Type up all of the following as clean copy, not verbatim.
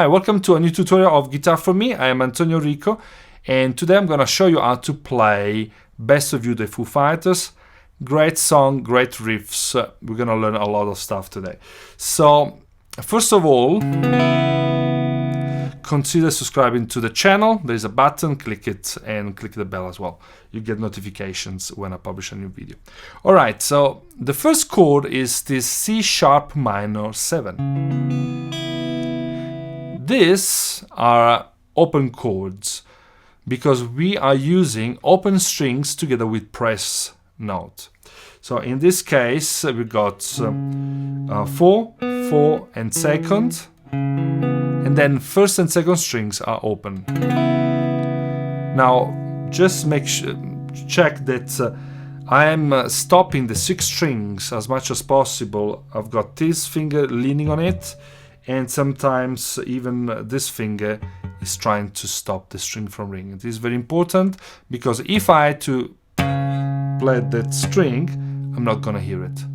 Hi, welcome to a new tutorial of Guitar for Me. I am Antonio Rico, and today I'm gonna show you how to play Best of You, the Foo Fighters. Great song, great riffs. We're gonna learn a lot of stuff today. So, first of all, consider subscribing to the channel. There's a button, click it, and click the bell as well. You get notifications when I publish a new video. Alright, so the first chord is this C sharp minor 7. These are open chords because we are using open strings together with press note. So in this case, we got 4, 4, and second, and then first and second strings are open. Now, just check that I am stopping the 6 strings as much as possible. I've got this finger leaning on it, and sometimes even this finger is trying to stop the string from ringing. It is very important because if I had to play that string, I'm not gonna hear it.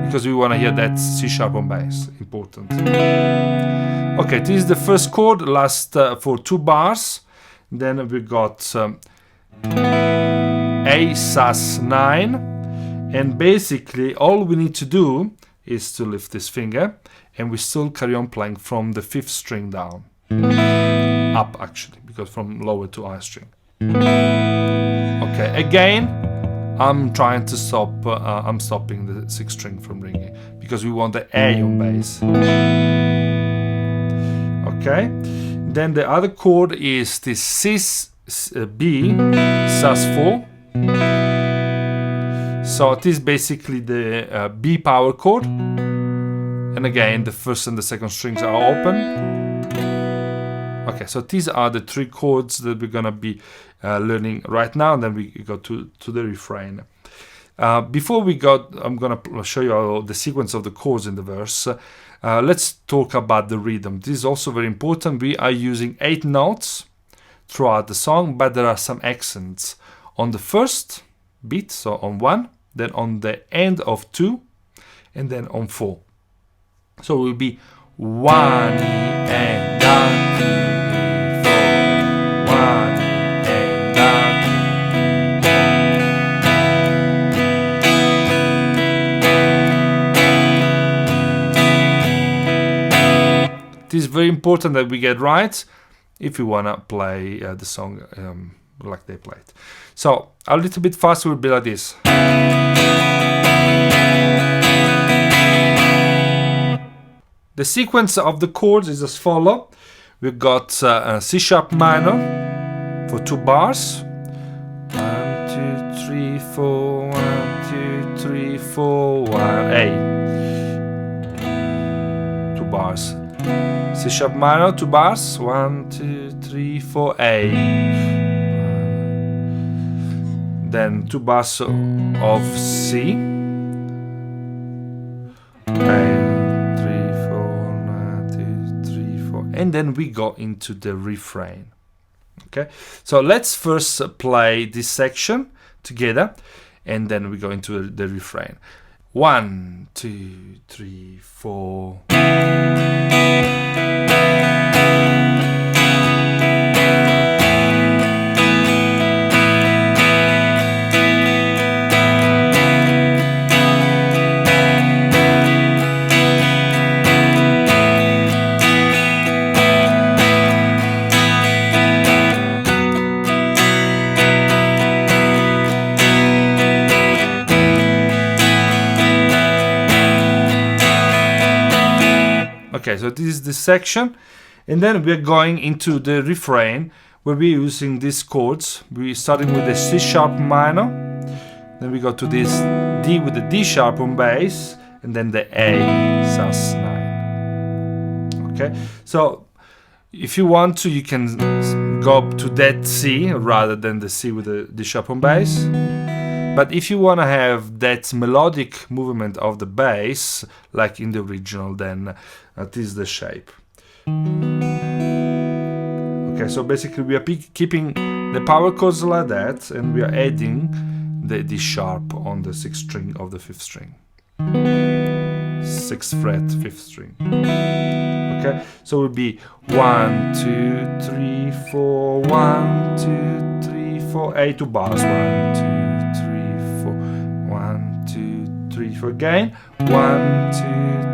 Because we wanna hear that C sharp on bass, important. Okay, this is the first chord, last for 2 bars. Then we got A sus9, and basically all we need to do is to lift this finger, and we still carry on playing from the 5th string down, up actually, because from lower to high string. Okay, again, I'm trying to stop. I'm stopping the 6th string from ringing because we want the A on bass. Okay, then the other chord is this B sus4. So it is basically the B power chord, and again the first and the second strings are open. Okay, so these are the 3 chords that we're gonna be learning right now, and then we go to the refrain. Before we go, I'm gonna show you the sequence of the chords in the verse. Let's talk about the rhythm. This is also very important. We are using 8 notes throughout the song, but there are some accents on the first beat, so on 1, then on the end of 2, and then on 4. So it will be 1 and down, 2, 4, 1 and down. It is very important that we get right if we wanna play the song like they play it. So a little bit faster will be like this. The sequence of the chords is as follows. We've got C sharp minor for 2 bars. 1, 2, 3, 4, 1, 2, 3, 4, 1, A. 2 bars. C sharp minor, 2 bars. 1, 2, 3, 4, A. Then 2 bars of C, and 3, 4, 1, 2, 3, 4, and then we go into the refrain. Okay, so let's first play this section together, and then we go into the refrain. 1, 2, 3, 4. Okay, so this is the section, and then we're going into the refrain where we're using these chords. We're starting with the C sharp minor, then we go to this D with the D sharp on bass, and then the A sus9. Okay, so if you want to, you can go up to that C rather than the C with the D sharp on bass. But if you want to have that melodic movement of the bass, like in the original, then this is the shape. Okay, so basically we are keeping the power chords like that, and we are adding the D sharp on the 6th string of the 5th string. 6th fret, 5th string. Okay, so it would be 1, 2, 3, 4, 1, 2, 3, 4, A to bars, 1, 2, 3, 4, 1, 2, 3, 4, again, 1, 2,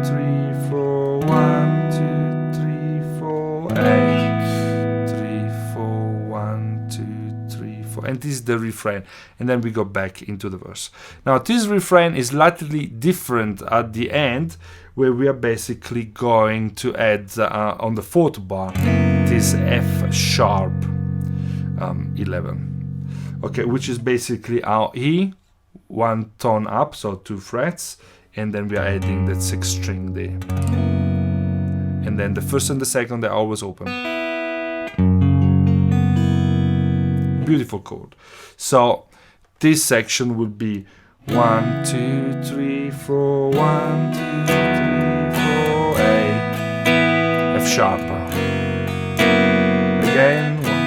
3, 4, 1, 2, 3, 4, A, 3, 4, 1, 2, 3, 4, and this is the refrain, and then we go back into the verse. Now this refrain is slightly different at the end, where we are basically going to add on the 4th bar this F sharp 11, okay, which is basically our E, 1 tone up, so 2 frets, and then we are adding that 6th string there, and then the 1st and the 2nd, they're always open. Beautiful chord. So this section would be 1, 2, 3, 4, 1, 2, 3, 4, A, F sharp. Again, 1.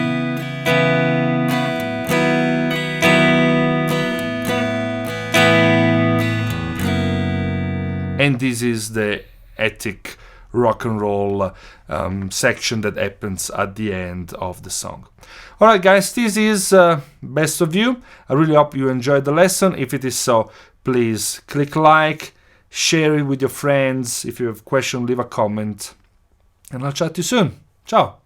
And this is the epic rock and roll section that happens at the end of the song. Alright guys, this is Best of You. I really hope you enjoyed the lesson. If it is so, please click like, share it with your friends. If you have a question, leave a comment, and I'll chat to you soon. Ciao!